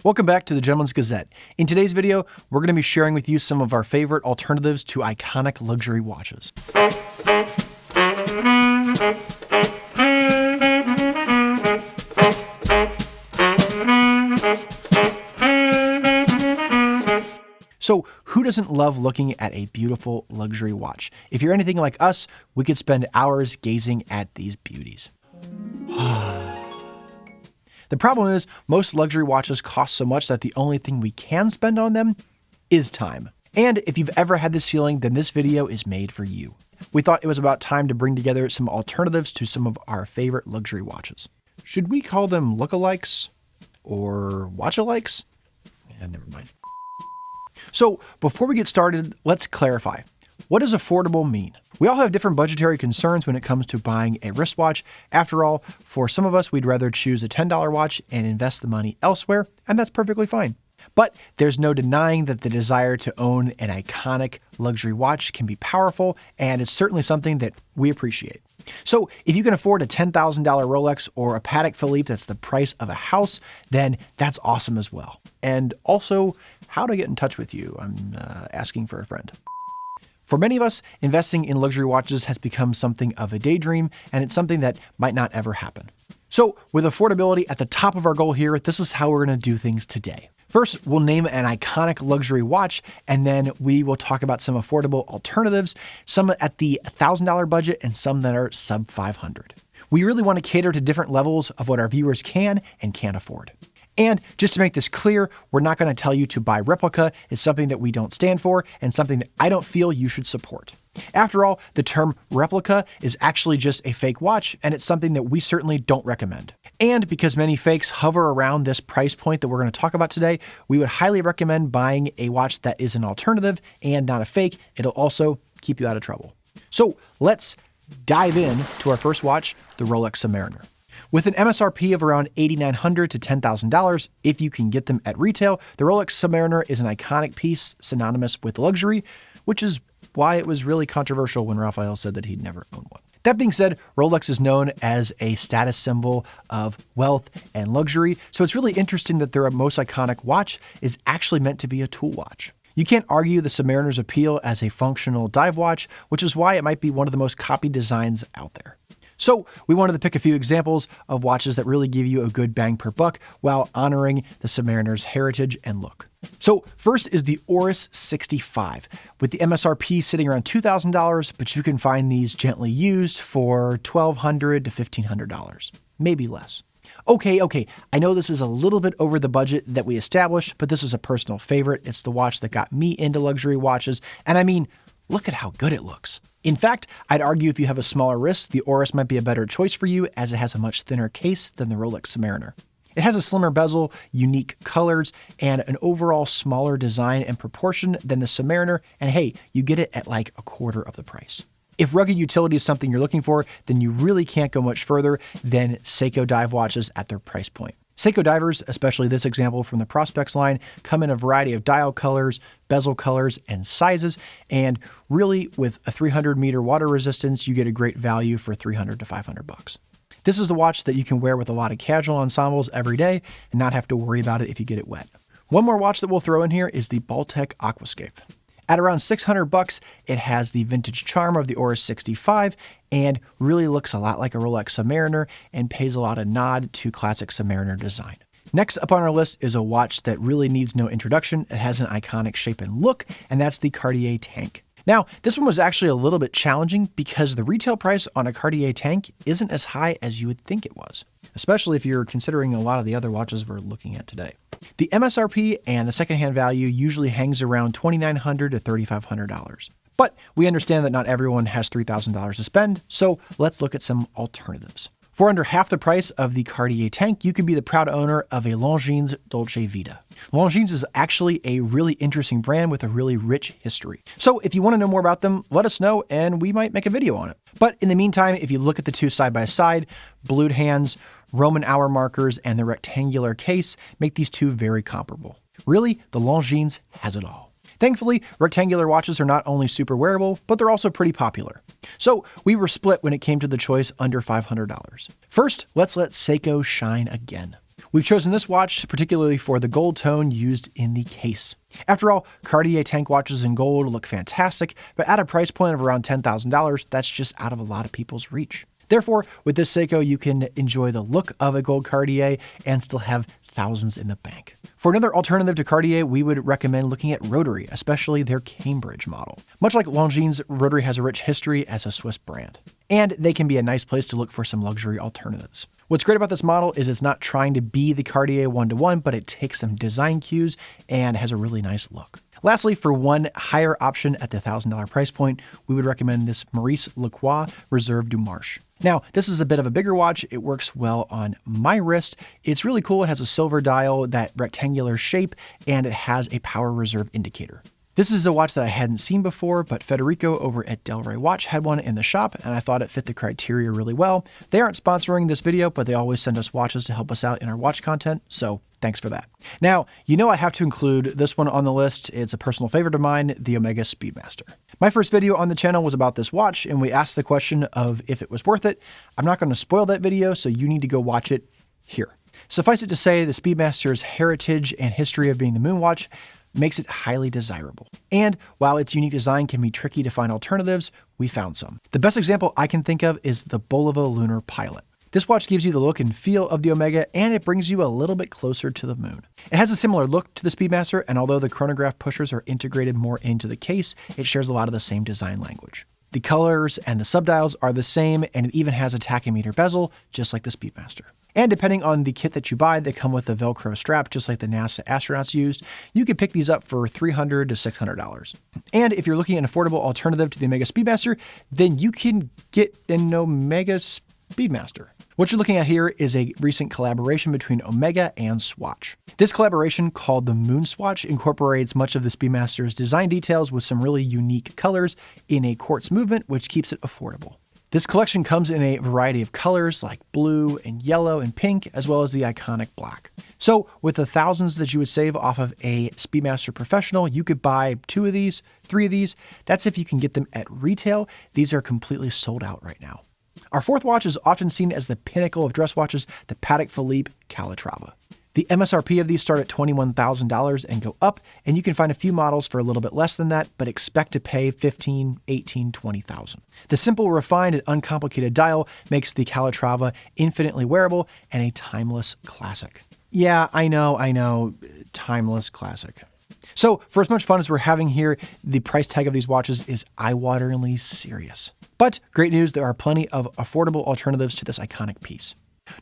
Welcome back to the Gentleman's Gazette. In today's video, we're going to be sharing with you some of our favorite alternatives to iconic luxury watches. So who doesn't love looking at a beautiful luxury watch? If you're anything like us, we could spend hours gazing at these beauties. The problem is, most luxury watches cost so much that the only thing we can spend on them is time. And if you've ever had this feeling, then this video is made for you. We thought it was about time to bring together some alternatives to some of our favorite luxury watches. Should we call them lookalikes or watch-alikes? Yeah, never mind. So before we get started, let's clarify. What does affordable mean? We all have different budgetary concerns when it comes to buying a wristwatch. After all, for some of us, we'd rather choose a $10 watch and invest the money elsewhere, and that's perfectly fine. But there's no denying that the desire to own an iconic luxury watch can be powerful, and it's certainly something that we appreciate. So if you can afford a $10,000 Rolex or a Patek Phillipe that's the price of a house, then that's awesome as well. And also, how to get in touch with you? I'm asking for a friend. For many of us, investing in luxury watches has become something of a daydream, and it's something that might not ever happen. So with affordability at the top of our goal here, this is how we're going to do things today. First, we'll name an iconic luxury watch, and then we will talk about some affordable alternatives, some at the $1,000 budget and some that are sub $500. We really want to cater to different levels of what our viewers can and can't afford. And just to make this clear, we're not going to tell you to buy replica. It's something that we don't stand for and something that I don't feel you should support. After all, the term replica is actually just a fake watch, and it's something that we certainly don't recommend. And because many fakes hover around this price point that we're going to talk about today, we would highly recommend buying a watch that is an alternative and not a fake. It'll also keep you out of trouble. So let's dive in to our first watch, the Rolex Submariner. With an MSRP of around $8,900 to $10,000, if you can get them at retail, the Rolex Submariner is an iconic piece synonymous with luxury, which is why it was really controversial when Raphael said that he'd never own one. That being said, Rolex is known as a status symbol of wealth and luxury, so it's really interesting that their most iconic watch is actually meant to be a tool watch. You can't argue the Submariner's appeal as a functional dive watch, which is why it might be one of the most copied designs out there. So we wanted to pick a few examples of watches that really give you a good bang per buck while honoring the Submariner's heritage and look. So first is the Oris 65, with the MSRP sitting around $2,000, but you can find these gently used for $1,200 to $1,500, maybe less. Okay, I know this is a little bit over the budget that we established, but this is a personal favorite. It's the watch that got me into luxury watches, and I mean, look at how good it looks. In fact, I'd argue if you have a smaller wrist, the Oris might be a better choice for you as it has a much thinner case than the Rolex Submariner. It has a slimmer bezel, unique colors, and an overall smaller design and proportion than the Submariner, and hey, you get it at like a quarter of the price. If rugged utility is something you're looking for, then you really can't go much further than Seiko dive watches at their price point. Seiko divers, especially this example from the Prospects line, come in a variety of dial colors, bezel colors, and sizes, and really with a 300-meter water resistance, you get a great value for $300 to $500. This is the watch that you can wear with a lot of casual ensembles every day and not have to worry about it if you get it wet. One more watch that we'll throw in here is the Baltic Aquascape. At around $600, it has the vintage charm of the Oris 65 and really looks a lot like a Rolex Submariner and pays a lot of nod to classic Submariner design. Next up on our list is a watch that really needs no introduction. It has an iconic shape and look, and that's the Cartier Tank. Now, this one was actually a little bit challenging because the retail price on a Cartier Tank isn't as high as you would think it was, especially if you're considering a lot of the other watches we're looking at today. The MSRP and the secondhand value usually hangs around $2,900 to $3,500. But we understand that not everyone has $3,000 to spend, so let's look at some alternatives. For under half the price of the Cartier Tank, you can be the proud owner of a Longines Dolce Vita. Longines is actually a really interesting brand with a really rich history. So if you want to know more about them, let us know and we might make a video on it. But in the meantime, if you look at the two side by side, blued hands, Roman hour markers, and the rectangular case make these two very comparable. Really, the Longines has it all. Thankfully, rectangular watches are not only super wearable, but they're also pretty popular. So we were split when it came to the choice under $500. First, let's let Seiko shine again. We've chosen this watch particularly for the gold tone used in the case. After all, Cartier tank watches in gold look fantastic, but at a price point of around $10,000, that's just out of a lot of people's reach. Therefore, with this Seiko, you can enjoy the look of a gold Cartier and still have thousands in the bank. For another alternative to Cartier, we would recommend looking at Rotary, especially their Cambridge model. Much like Longines, Rotary has a rich history as a Swiss brand, and they can be a nice place to look for some luxury alternatives. What's great about this model is it's not trying to be the Cartier one-to-one, but it takes some design cues and has a really nice look. Lastly, for one higher option at the $1,000 price point, we would recommend this Maurice Lacroix Reserve du Marche. Now, this is a bit of a bigger watch. It works well on my wrist. It's really cool. It has a silver dial, that rectangular shape, and it has a power reserve indicator. This is a watch that I hadn't seen before, but Federico over at Delray Watch had one in the shop, and I thought it fit the criteria really well. They aren't sponsoring this video, but they always send us watches to help us out in our watch content, so thanks for that. Now, you know I have to include this one on the list. It's a personal favorite of mine, the Omega Speedmaster. My first video on the channel was about this watch, and we asked the question of if it was worth it. I'm not going to spoil that video, so you need to go watch it here. Suffice it to say, the Speedmaster's heritage and history of being the moon watch makes it highly desirable. And while its unique design can be tricky to find alternatives, we found some. The best example I can think of is the Bulova Lunar Pilot. This watch gives you the look and feel of the Omega, and it brings you a little bit closer to the moon. It has a similar look to the Speedmaster, and although the chronograph pushers are integrated more into the case, it shares a lot of the same design language. The colors and the subdials are the same, and it even has a tachymeter bezel, just like the Speedmaster. And depending on the kit that you buy, they come with a Velcro strap, just like the NASA astronauts used. You can pick these up for $300 to $600. And if you're looking at an affordable alternative to the Omega Speedmaster, then you can get an Omega Speedmaster. What you're looking at here is a recent collaboration between Omega and Swatch. This collaboration, called the Moon Swatch, incorporates much of the Speedmaster's design details with some really unique colors in a quartz movement, which keeps it affordable. This collection comes in a variety of colors like blue and yellow and pink, as well as the iconic black. So with the thousands that you would save off of a Speedmaster Professional, you could buy 2 of these, 3 of these. That's if you can get them at retail. These are completely sold out right now. Our fourth watch is often seen as the pinnacle of dress watches, the Patek Phillipe Calatrava. The MSRP of these start at $21,000 and go up, and you can find a few models for a little bit less than that, but expect to pay $15,000, $18,000, $20,000. The simple, refined, and uncomplicated dial makes the Calatrava infinitely wearable and a timeless classic. Yeah, I know, timeless classic. So for as much fun as we're having here, the price tag of these watches is eye-wateringly serious. But great news, there are plenty of affordable alternatives to this iconic piece.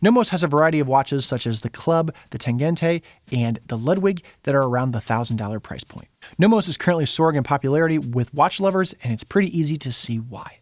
Nomos has a variety of watches such as the Club, the Tangente, and the Ludwig that are around the $1,000 price point. Nomos is currently soaring in popularity with watch lovers, and it's pretty easy to see why.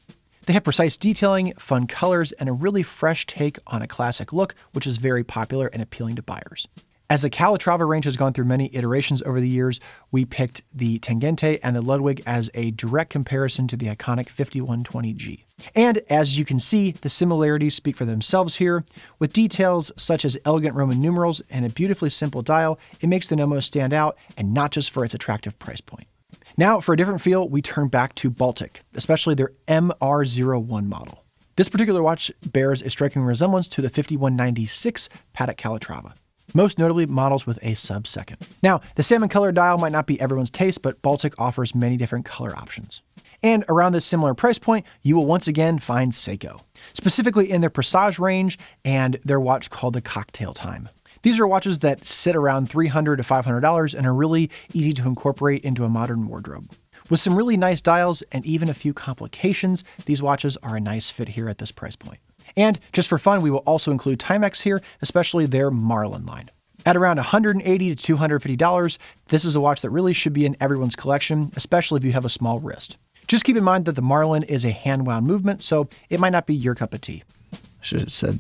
They have precise detailing, fun colors, and a really fresh take on a classic look, which is very popular and appealing to buyers. As the Calatrava range has gone through many iterations over the years, we picked the Tangente and the Ludwig as a direct comparison to the iconic 5120G. And as you can see, the similarities speak for themselves here. With details such as elegant Roman numerals and a beautifully simple dial, it makes the Nomos stand out, and not just for its attractive price point. Now, for a different feel, we turn back to Baltic, especially their MR01 model. This particular watch bears a striking resemblance to the 5196 Patek Calatrava, most notably models with a sub-second. Now, the salmon color dial might not be everyone's taste, but Baltic offers many different color options. And around this similar price point, you will once again find Seiko, specifically in their Presage range and their watch called the Cocktail Time. These are watches that sit around $300 to $500 and are really easy to incorporate into a modern wardrobe. With some really nice dials and even a few complications, these watches are a nice fit here at this price point. And just for fun, we will also include Timex here, especially their Marlin line. At around $180 to $250, this is a watch that really should be in everyone's collection, especially if you have a small wrist. Just keep in mind that the Marlin is a hand-wound movement, so it might not be your cup of tea. I should have said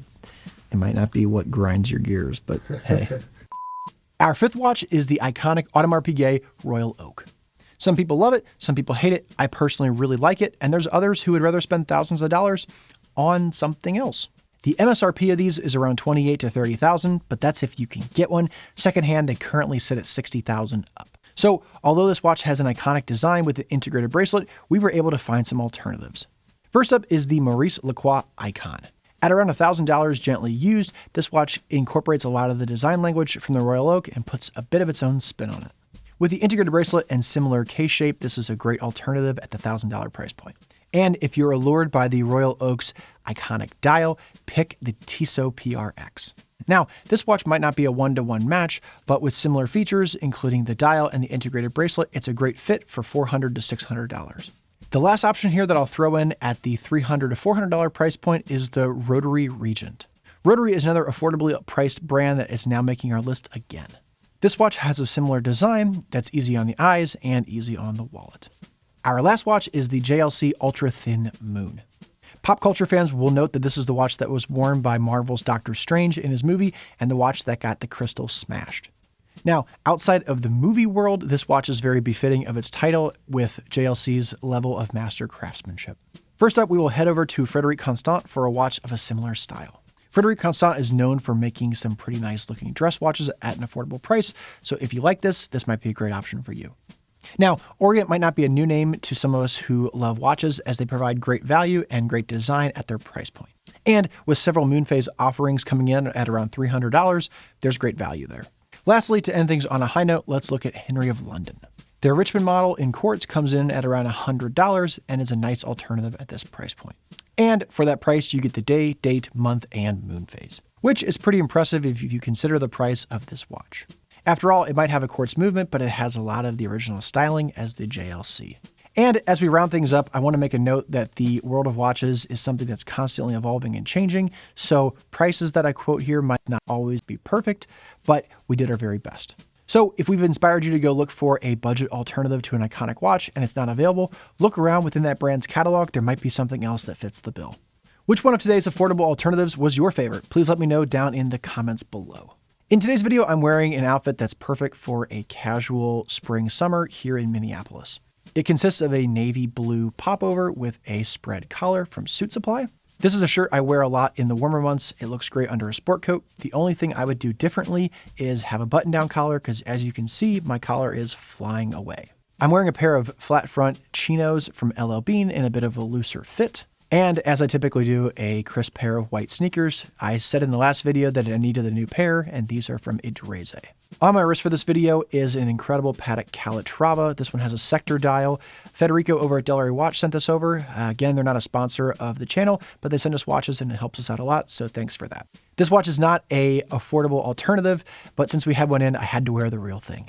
it might not be what grinds your gears, but hey. Our fifth watch is the iconic Audemars Piguet Royal Oak. Some people love it, some people hate it. I personally really like it, and there's others who would rather spend thousands of dollars on something else. The MSRP of these is around $28,000 to $30,000, but that's if you can get one. Secondhand, they currently sit at $60,000 up. So although this watch has an iconic design with the integrated bracelet, we were able to find some alternatives. First up is the Maurice Lacroix Icon. At around $1,000 gently used, this watch incorporates a lot of the design language from the Royal Oak and puts a bit of its own spin on it. With the integrated bracelet and similar case shape, this is a great alternative at the $1,000 price point. And if you're allured by the Royal Oak's iconic dial, pick the Tissot PRX. Now, this watch might not be a one-to-one match, but with similar features, including the dial and the integrated bracelet, it's a great fit for $400 to $600. The last option here that I'll throw in at the $300 to $400 price point is the Rotary Regent. Rotary is another affordably priced brand that is now making our list again. This watch has a similar design that's easy on the eyes and easy on the wallet. Our last watch is the JLC Ultra Thin Moon. Pop culture fans will note that this is the watch that was worn by Marvel's Doctor Strange in his movie and the watch that got the crystal smashed. Now, outside of the movie world, this watch is very befitting of its title with JLC's level of master craftsmanship. First up, we will head over to Frédéric Constant for a watch of a similar style. Frédéric Constant is known for making some pretty nice looking dress watches at an affordable price, so if you like this might be a great option for you. Now, Orient might not be a new name to some of us who love watches as they provide great value and great design at their price point. And with several moon phase offerings coming in at around $300, there's great value there. Lastly, to end things on a high note, let's look at Henry of London. Their Richmond model in quartz comes in at around $100 and is a nice alternative at this price point. And for that price, you get the day, date, month, and moon phase, which is pretty impressive if you consider the price of this watch. After all, it might have a quartz movement, but it has a lot of the original styling as the JLC. And as we round things up, I want to make a note that the world of watches is something that's constantly evolving and changing, so prices that I quote here might not always be perfect, but we did our very best. So if we've inspired you to go look for a budget alternative to an iconic watch and it's not available, look around within that brand's catalog. There might be something else that fits the bill. Which one of today's affordable alternatives was your favorite? Please let me know down in the comments below. In today's video, I'm wearing an outfit that's perfect for a casual spring-summer here in Minneapolis. It consists of a navy blue popover with a spread collar from Suit Supply. This is a shirt I wear a lot in the warmer months. It looks great under a sport coat. The only thing I would do differently is have a button-down collar because as you can see, my collar is flying away. I'm wearing a pair of flat front chinos from LL Bean in a bit of a looser fit. And as I typically do, a crisp pair of white sneakers. I said in the last video that I needed a new pair, and these are from Idreze. On my wrist for this video is an incredible Patek Calatrava. This one has a sector dial. Federico over at Delray Watch sent this over. Again, they're not a sponsor of the channel, but they send us watches and it helps us out a lot, so thanks for that. This watch is not a affordable alternative, but since we had one in, I had to wear the real thing.